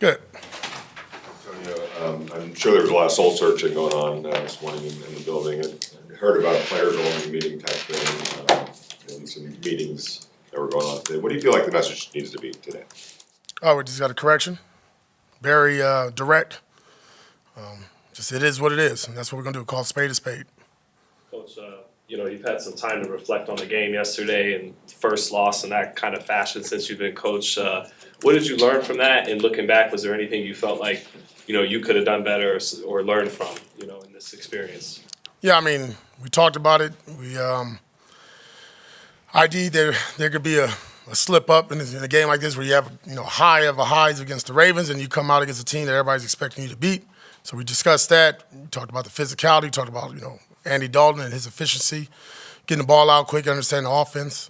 Good. I'm sure there was a lot of soul searching going on this morning in the building. I heard about a players-only meeting type thing, and some meetings that were going on today. What do you feel like the message needs to be today? Oh, we just got a correction. Very direct. Just it is what it is, and that's what we're going to do. Call a spade a spade. Coach, you've had some time to reflect on the game yesterday and first loss in that kind of fashion since you've been coach. What did you learn from that? And looking back, was there anything you felt like, you could have done better or learned from, in this experience? Yeah, I mean, we talked about it. We ID there could be a slip up in a game like this where you have a high of a highs against the Ravens and you come out against a team that everybody's expecting you to beat. So we discussed that. We talked about the physicality. We talked about Andy Dalton and his efficiency, getting the ball out quick, understanding the offense.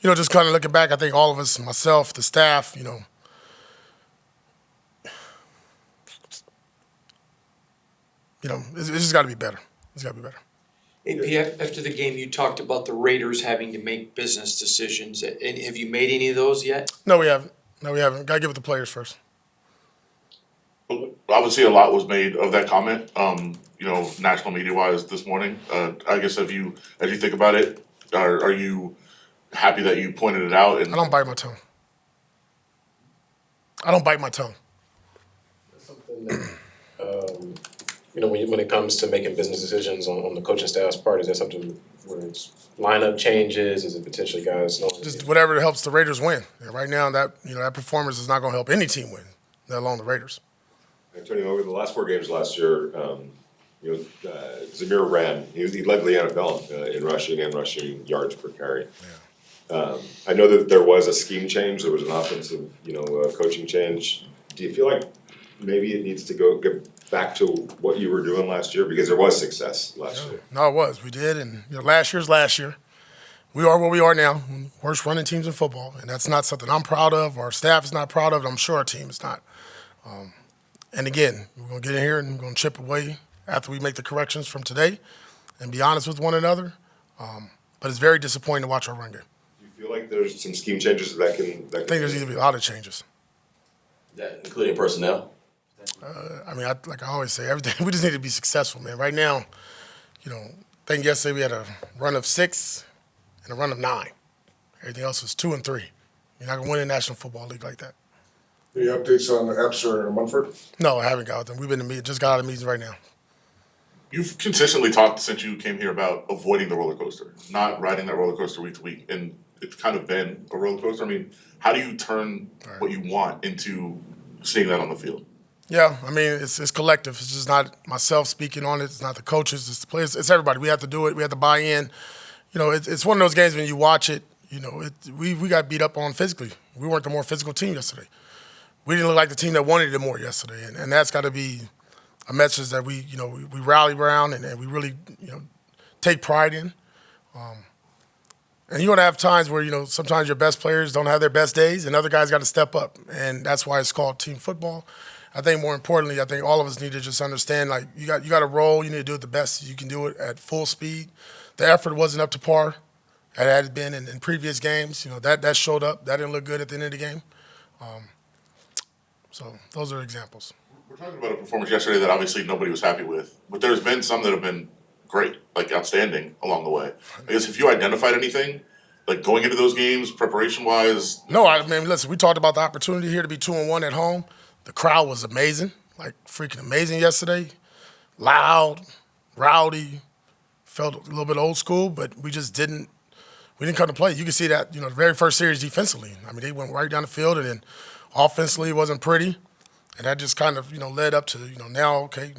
Just kind of looking back, I think all of us, myself, the staff, it's just got to be better. It's got to be better. AP, after the game, you talked about the Raiders having to make business decisions. And have you made any of those yet? No, we haven't. Got to give it to the players first. Obviously, a lot was made of that comment, national media-wise this morning. I guess as you think about it, are you happy that you pointed it out? And I don't bite my tongue. That's something that, when it comes to making business decisions on the coaching staff's part, is that something where it's lineup changes? Is it potentially guys? Just whatever helps the Raiders win. Right now, that performance is not going to help any team win, let alone the Raiders. Tony, over the last 4 games last year, Zamir ran. He led the NFL in rushing and rushing yards per carry. Yeah. I know that there was a scheme change. There was an offensive, coaching change. Do you feel like maybe it needs to get back to what you were doing last year, because there was success last year? No, it was. We did, and last year's last year. We are where we are now, worst running teams in football, and that's not something I'm proud of. Our staff is not proud of it. I'm sure our team is not. And again, we're going to get in here and we're going to chip away after we make the corrections from today and be honest with one another. But it's very disappointing to watch our run game. Do you feel like there's some scheme changes that can? I think there's going to be a lot of changes. That including personnel? Like I always say, everything. We just need to be successful, man. Right now, I think yesterday we had a run of 6 and a run of 9. Everything else was 2 and 3. You're not going to win a National Football League like that. Any updates on Epster and Munford? No, I haven't got them. We've been in meetings, just got out of meetings right now. you've consistently talked since you came here about avoiding the roller coaster, not riding that roller coaster week to week, and it's kind of been a roller coaster. I mean, how do you turn what you want into seeing that on the field? Yeah, I mean, it's collective. It's just not myself speaking on it. It's not the coaches. It's the players. It's everybody. We have to do it. We have to buy in. It's one of those games when you watch it, we got beat up on physically. We weren't the more physical team yesterday. We didn't look like the team that wanted it more yesterday, and that's got to be a message that we rally around and we really, take pride in. And you're going to have times where, sometimes your best players don't have their best days and other guys got to step up, and that's why it's called team football. I think more importantly, all of us need to just understand, like, you got to roll. You need to do it the best you can do it at full speed. The effort wasn't up to par. It had been in previous games. That showed up. That didn't look good at the end of the game. So those are examples. We're talking about a performance yesterday that obviously nobody was happy with, but there's been some that have been great, like outstanding along the way. I guess if you identified anything, like going into those games, preparation-wise. No, listen, we talked about the opportunity here to be 2-1 at home. The crowd was amazing, like freaking amazing yesterday. Loud, rowdy, felt a little bit old school, but we didn't come to play. You can see that, the very first series defensively. They went right down the field, and then offensively it wasn't pretty. And that just kind of, led up to, now, okay,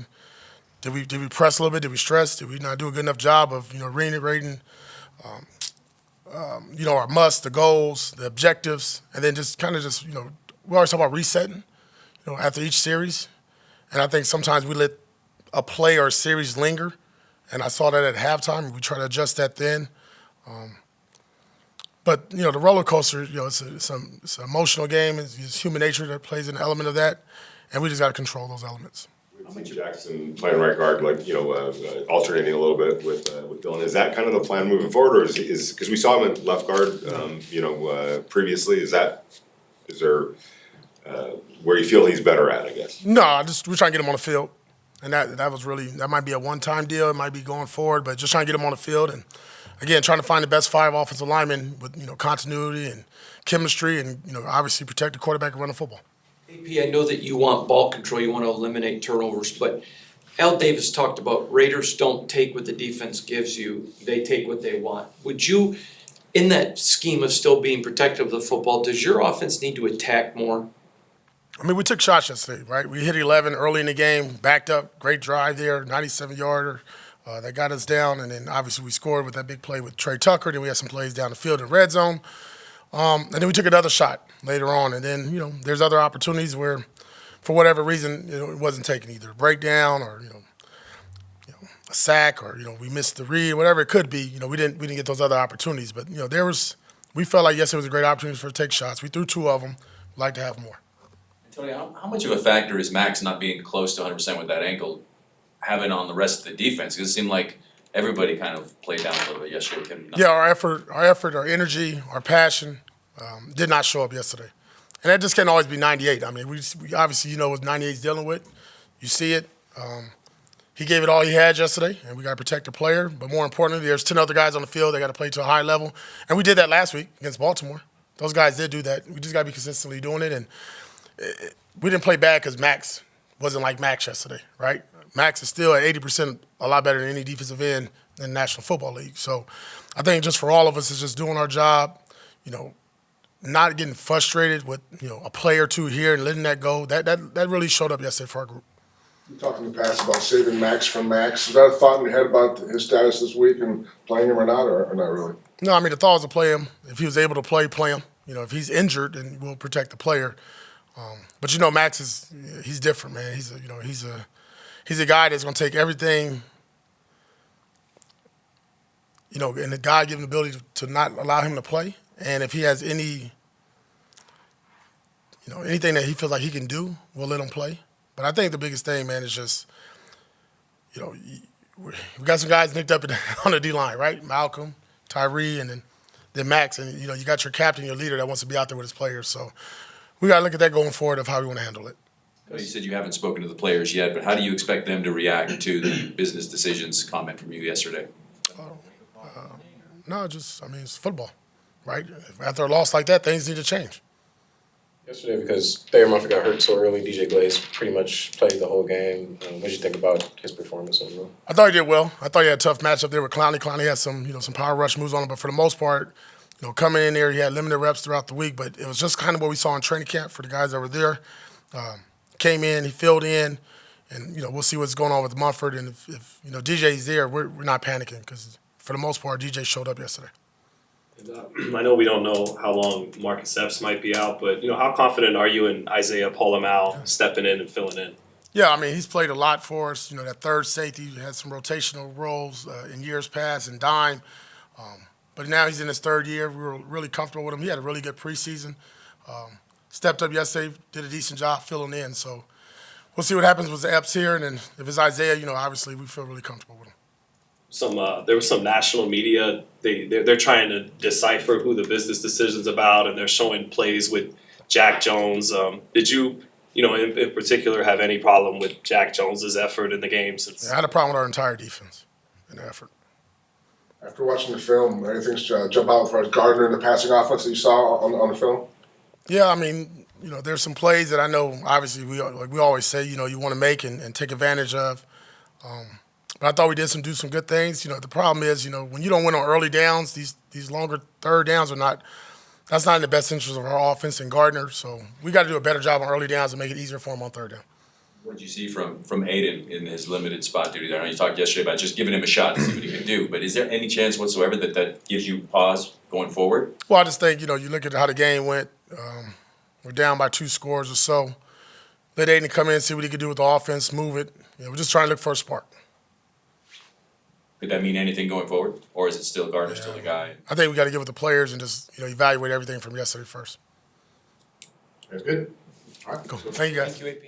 did we press a little bit? Did we stress? Did we not do a good enough job of, reiterating, our musts, the goals, the objectives, and then just kind of we always talk about resetting, after each series. And I think sometimes we let a play or a series linger, and I saw that at halftime, and we try to adjust that then. But, the roller coaster, it's an emotional game. It's human nature that plays an element of that, and we just got to control those elements. With Jackson playing right guard, alternating a little bit with Dylan. Is that kind of the plan moving forward, or is because we saw him at left guard, previously? Is there where you feel he's better at, I guess. No, we're trying to get him on the field, and that might be a one-time deal. It might be going forward, but just trying to get him on the field, and again, trying to find the best 5 offensive linemen with continuity and chemistry, and obviously protect the quarterback and run the football. AP, I know that you want ball control, you want to eliminate turnovers, but Al Davis talked about Raiders don't take what the defense gives you, they take what they want. Would you, in that scheme of still being protective of the football, does your offense need to attack more? I mean, we took shots yesterday, right? We hit 11 early in the game, backed up, great drive there, 97-yarder. That got us down, and then obviously we scored with that big play with Trey Tucker. Then we had some plays down the field in red zone. And then we took another shot later on. And then, there's other opportunities where, for whatever reason, it wasn't taken, either a breakdown or, a sack or, we missed the read, whatever it could be. We didn't get those other opportunities. But, we felt like, yes, it was a great opportunity for to take shots. We threw 2 of them. We'd like to have more. Tony, how much of a factor is Maxx not being close to 100% with that ankle having on the rest of the defense? Because it seemed like everybody kind of played down a little bit yesterday. Yeah, our effort, our energy, our passion did not show up yesterday. And that just can't always be 98. I mean, we obviously, what 98 is dealing with. You see it. He gave it all he had yesterday, and we got to protect the player. But more importantly, there's 10 other guys on the field. They got to play to a high level. And we did that last week against Baltimore. Those guys did do that. We just got to be consistently doing it. And we didn't play bad because Maxx wasn't like Maxx yesterday, right? Maxx is still at 80% a lot better than any defensive end in the National Football League. So I think just for all of us, it's just doing our job, not getting frustrated with, a play or two here and letting that go. That really showed up yesterday for our group. You talked in the past about saving Maxx from Maxx. Is that a thought in your head about his status this week and playing him or not, or not really? No, I mean, the thought was to play him. If he was able to play him. If he's injured, then we'll protect the player. But Maxx he's different, man. He's a guy that's going to take everything, and the God given ability to not allow him to play. And if he has anything that he feels like he can do, we'll let him play. But I think the biggest thing, man, is just, we got some guys nicked up on the D-line, right? Malcolm, Tyree, and then Maxx. And, you got your captain, your leader that wants to be out there with his players. So we got to look at that going forward of how we want to handle it. You said you haven't spoken to the players yet, but how do you expect them to react to the business decisions comment from you yesterday? No, it's football, right? After a loss like that, things need to change. Yesterday, because Thayer Murphy got hurt so early, DJ Glaze pretty much played the whole game. What did you think about his performance overall? I thought he did well. I thought he had a tough matchup there with Clowney. Clowney had some power rush moves on him, but for the most part, coming in there, he had limited reps throughout the week, but it was just kind of what we saw in training camp for the guys that were there. Came in, he filled in, and we'll see what's going on with Mumford. And if DJ's there, we're not panicking because for the most part, DJ showed up yesterday. And, I know we don't know how long Marcus Epps might be out, but how confident are you in Isaiah Pola-Mao stepping in and filling in? Yeah, I mean, he's played a lot for us. That third safety had some rotational roles in years past and dime. But now he's in his 3rd year. We were really comfortable with him. He had a really good preseason. Stepped up yesterday, did a decent job filling in. So we'll see what happens with the Epps here. And then if it's Isaiah, obviously we feel really comfortable with him. There was some national media. They're trying to decipher who the business decision's about, and they're showing plays with Jack Jones. Did you, in particular, have any problem with Jack Jones's effort in the game? I had a problem with our entire defense in the effort. After watching the film, anything jump out as far as Gardner and the passing offense that you saw on the film? Yeah, I mean, there's some plays that I know, obviously, we always say, you want to make and take advantage of. But I thought we did do some good things. The problem is, when you don't win on early downs, these longer 3rd downs that's not in the best interest of our offense and Gardner. So we got to do a better job on early downs and make it easier for him on 3rd down. What did you see from Aiden in his limited spot duty there? I know you talked yesterday about just giving him a shot to see what he could do, but is there any chance whatsoever that gives you pause going forward? Well, I just think, you look at how the game went. We're down by 2 scores or so. Let Aiden come in, see what he could do with the offense, move it. We're just trying to look for a spark. Could that mean anything going forward, or is it still Gardner still the guy? I think we got to give it to the players and just evaluate everything from yesterday first. That's good. All right. Cool. Thank you, guys. Thank you, AP.